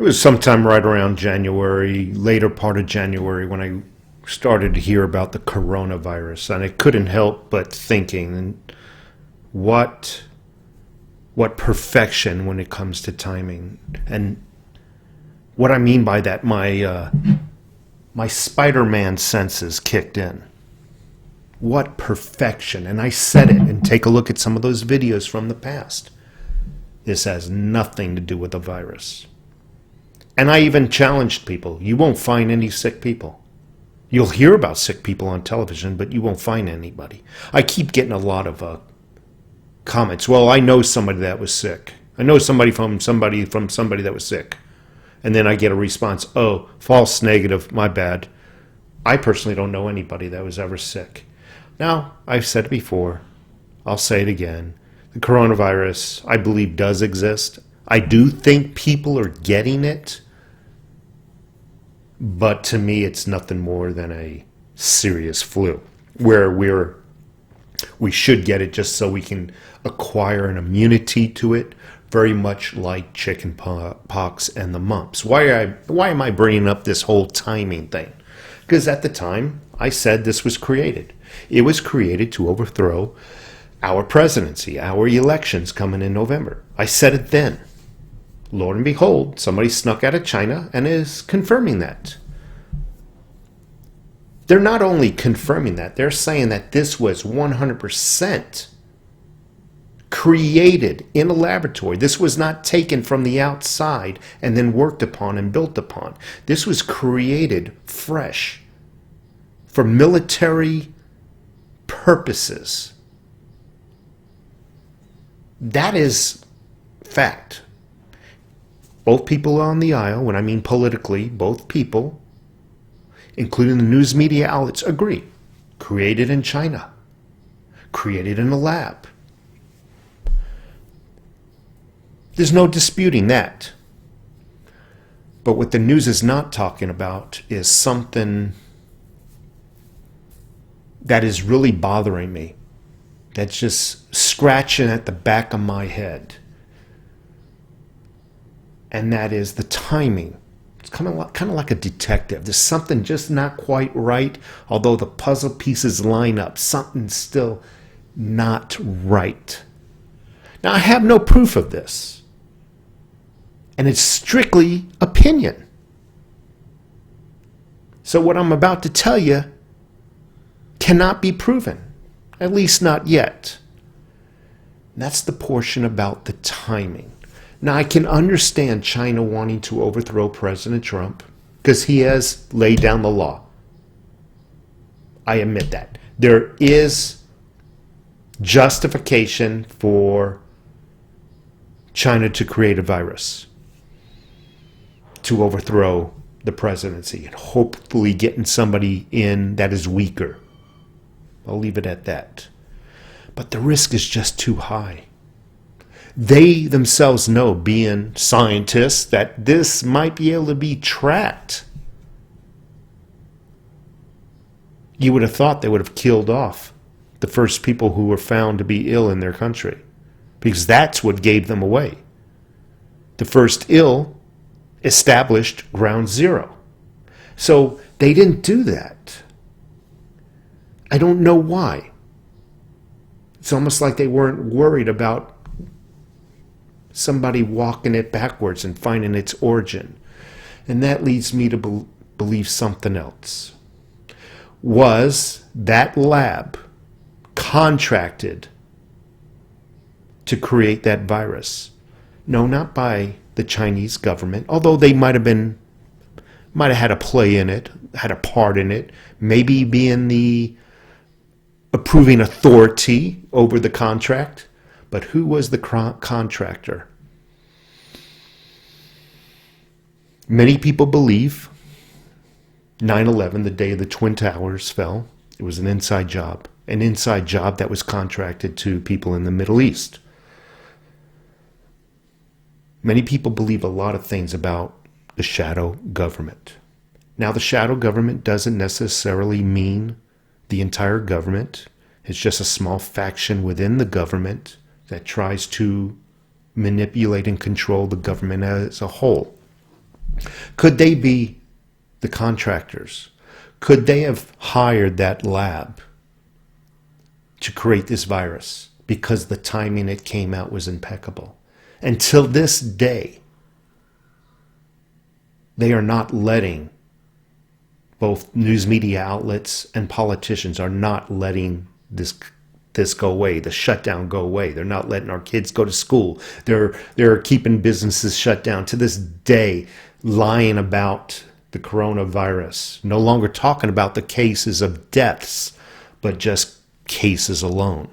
It was sometime right around January, later part of January, when I started to hear about the coronavirus, and I couldn't help but thinking, what perfection when it comes to timing. And what I mean by that, my Spiderman senses kicked in. What perfection. And I said it, and take a look at some of those videos from the past. This has nothing to do with the virus. And I even challenged people. You won't find any sick people. You'll hear about sick people on television, but you won't find anybody. I keep getting a lot of comments. Well, I know somebody that was sick. I know somebody from somebody that was sick. And then I get a response, oh, false negative, my bad. I personally don't know anybody that was ever sick. Now, I've said it before. I'll say it again. The coronavirus, I believe, does exist. I do think people are getting it. But to me, it's nothing more than a serious flu, where we should get it just so we can acquire an immunity to it, very much like chicken pox and the mumps. Why am I bringing up this whole timing thing? Because at the time, I said this was created. It was created to overthrow our presidency, our elections coming in November. I said it then. Lord and behold, somebody snuck out of China and is confirming that. They're not only confirming that, they're saying that this was 100% created in a laboratory. This was not taken from the outside and then worked upon and built upon. This was created fresh for military purposes. That is fact. Both people on the aisle, when I mean politically, both people, including the news media outlets, agree. Created in China. Created in a lab. There's no disputing that. But what the news is not talking about is something that is really bothering me. That's just scratching at the back of my head. And that is the timing. It's kind of like a detective. There's something just not quite right, although the puzzle pieces line up. Something's still not right. Now, I have no proof of this. And it's strictly opinion. So what I'm about to tell you cannot be proven. At least not yet. And that's the portion about the timing. Now, I can understand China wanting to overthrow President Trump because he has laid down the law. I admit that. There is justification for China to create a virus to overthrow the presidency and hopefully getting somebody in that is weaker. I'll leave it at that. But the risk is just too high. They themselves know, being scientists, that this might be able to be tracked. You would have thought they would have killed off the first people who were found to be ill in their country, because that's what gave them away. The first ill established ground zero. So they didn't do that. I don't know why. It's almost like they weren't worried about somebody walking it backwards and finding its origin. And that leads me to believe something else. Was that lab contracted to create that virus? No, not by the Chinese government, although they might have had a play in it, had a part in it, maybe being the approving authority over the contract. But who was the contractor? Many people believe 9/11, the day the Twin Towers fell, it was an inside job that was contracted to people in the Middle East. Many people believe a lot of things about the shadow government. Now, the shadow government doesn't necessarily mean the entire government. It's just a small faction within the government that tries to manipulate and control the government as a whole. Could they be the contractors? Could they have hired that lab to create this virus because the timing it came out was impeccable? Until this day, they are not letting, both news media outlets and politicians are not letting this go away, the shutdown go away. They're not letting our kids go to school. They're keeping businesses shut down to this day, lying about the coronavirus, no longer talking about the cases of deaths, but just cases alone.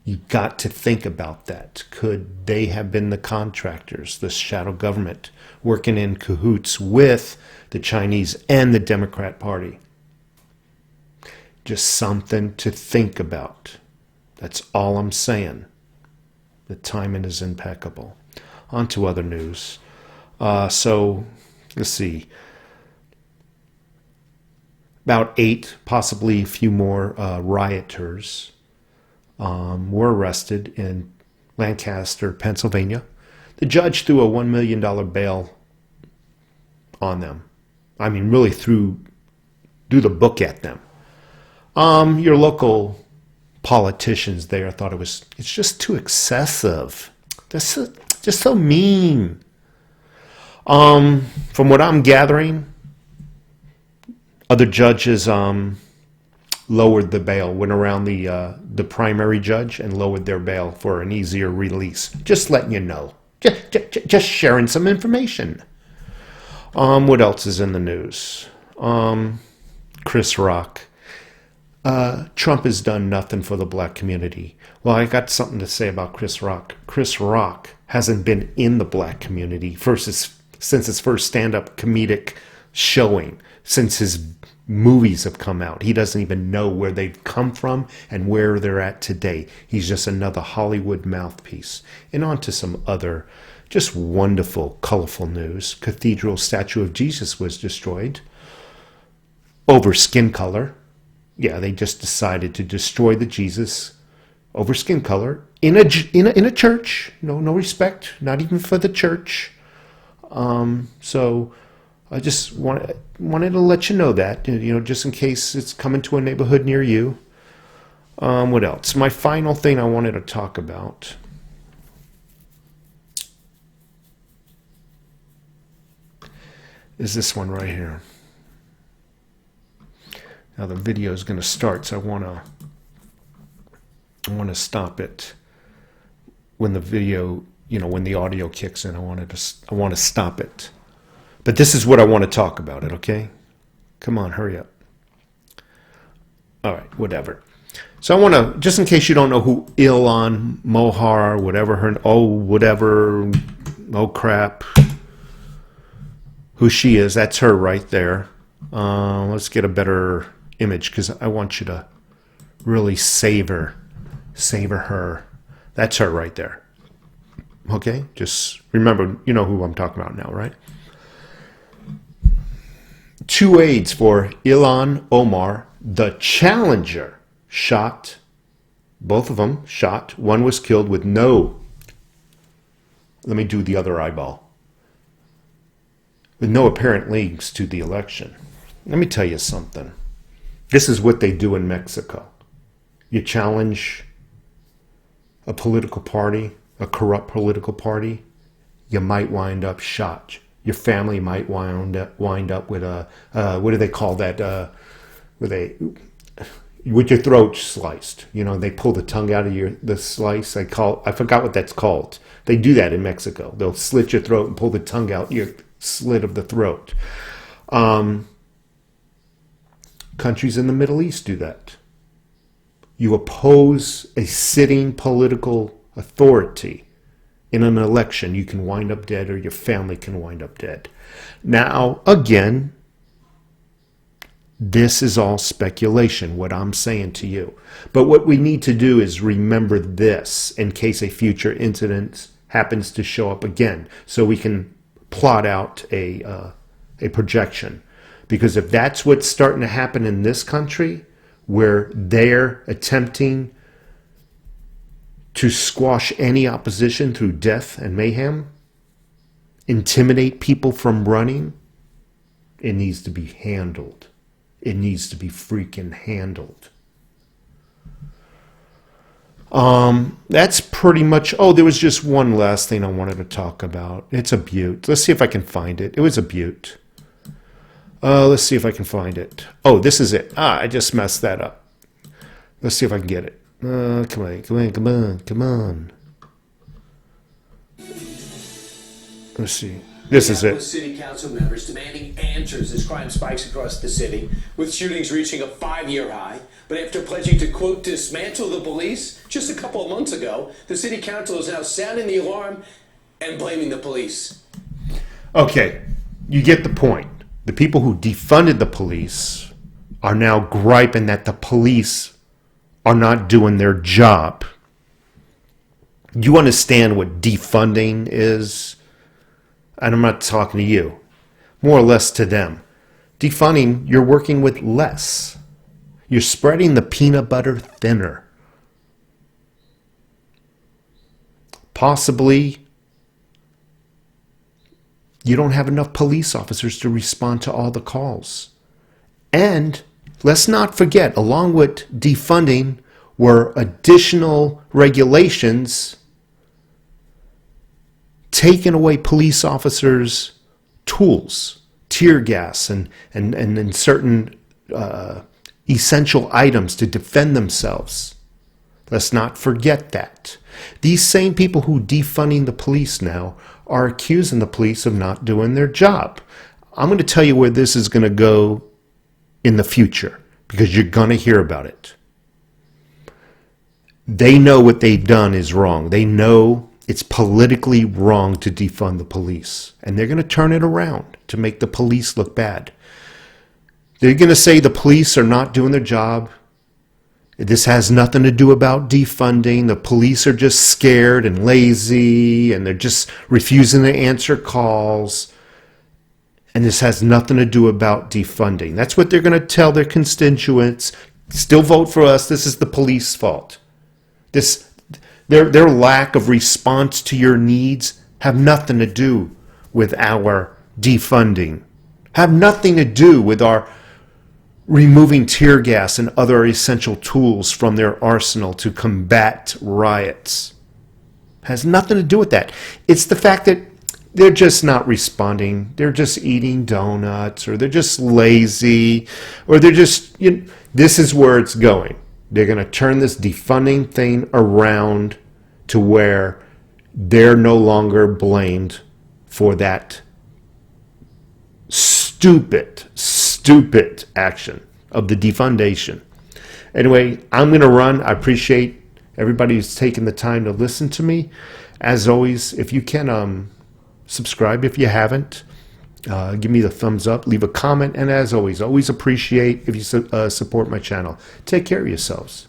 You got to think about that. Could they have been the contractors, the shadow government, working in cahoots with the Chinese and the Democrat Party? Just something to think about. That's all I'm saying. The timing is impeccable. On to other news. So, let's see. About 8, possibly a few more rioters were arrested in Lancaster, Pennsylvania. The judge threw a $1 million bail on them. I mean, really threw the book at them. Your local politicians there thought it's just too excessive. Just so mean. From what I'm gathering, other judges lowered the bail, went around the primary judge and lowered their bail for an easier release. Just letting you know. Just sharing some information. What else is in the news? Chris Rock. Trump has done nothing for the black community. Well, I got something to say about Chris Rock. Chris Rock hasn't been in the black community since his first stand-up comedic showing, since his movies have come out. He doesn't even know where they've come from and where they're at today. He's just another Hollywood mouthpiece. And on to some other just wonderful, colorful news. Cathedral statue of Jesus was destroyed over skin color. Yeah, they just decided to destroy the Jesus over skin color in a church. No respect, not even for the church. So I just wanted to let you know that, just in case it's coming to a neighborhood near you. What else? My final thing I wanted to talk about is this one right here. Now the video is going to start, so I want to stop it when the video, when the audio kicks in. I want to stop it. But this is what I want to talk about it, okay? Come on, hurry up. All right, whatever. So I want to, just in case you don't know who Ilhan Mohar, crap, who she is, that's her right there. Let's get a better image because I want you to really savor her. That's her right there. Okay? Just remember, you know who I'm talking about now, right? 2 aides for Ilhan Omar, the challenger, shot. Both of them shot. One was killed with let me do the other eyeball. With no apparent links to the election. Let me tell you something. This is what they do in Mexico. You challenge a political party, a corrupt political party, you might wind up shot. Your family might wind up with a, what do they call that? With your throat sliced. They pull the tongue out of the slice. I forgot what that's called. They do that in Mexico. They'll slit your throat and pull the tongue out your slit of the throat. Countries in the Middle East do that. You oppose a sitting political authority in an election, you can wind up dead or your family can wind up dead. Now, again, this is all speculation, what I'm saying to you. But what we need to do is remember this in case a future incident happens to show up again, so we can plot out a projection. Because if that's what's starting to happen in this country, where they're attempting to squash any opposition through death and mayhem, intimidate people from running, it needs to be handled. It needs to be freaking handled. That's pretty much... Oh, there was just one last thing I wanted to talk about. It's a Butte. Let's see if I can find it. It was a Butte. Let's see if I can find it. Oh, this is it. I just messed that up. Let's see if I can get it. Come on. Let's see. This is it. City council members demanding answers as crime spikes across the city, with shootings reaching a 5-year high. But after pledging to, quote, dismantle the police just a couple of months ago, the city council is now sounding the alarm and blaming the police. Okay, you get the point. The people who defunded the police are now griping that the police are not doing their job. You understand what defunding is? And I'm not talking to you, more or less to them. Defunding, you're working with less. You're spreading the peanut butter thinner. Possibly, you don't have enough police officers to respond to all the calls. And let's not forget, along with defunding were additional regulations taking away police officers' tools, tear gas, and certain essential items to defend themselves. Let's not forget that. These same people who defunding the police now are accusing the police of not doing their job. I'm going to tell you where this is going to go in the future, because you're going to hear about it. They know what they've done is wrong. They know it's politically wrong to defund the police. And they're going to turn it around to make the police look bad. They're going to say the police are not doing their job. This has nothing to do about defunding. The police are just scared and lazy, and they're just refusing to answer calls. And this has nothing to do about defunding. That's what they're going to tell their constituents. Still vote for us. This is the police's fault. Their lack of response to your needs have nothing to do with our defunding. Have nothing to do with our removing tear gas and other essential tools from their arsenal to combat riots. Has nothing to do with that. It's the fact that they're just not responding. They're just eating donuts, or they're just lazy, or they're just, this is where it's going. They're going to turn this defunding thing around to where they're no longer blamed for that stupid action of the defundation. Anyway, I'm going to run. I appreciate everybody who's taken the time to listen to me. As always, if you can subscribe if you haven't, give me the thumbs up, leave a comment, and as always appreciate if you support my channel. Take care of yourselves.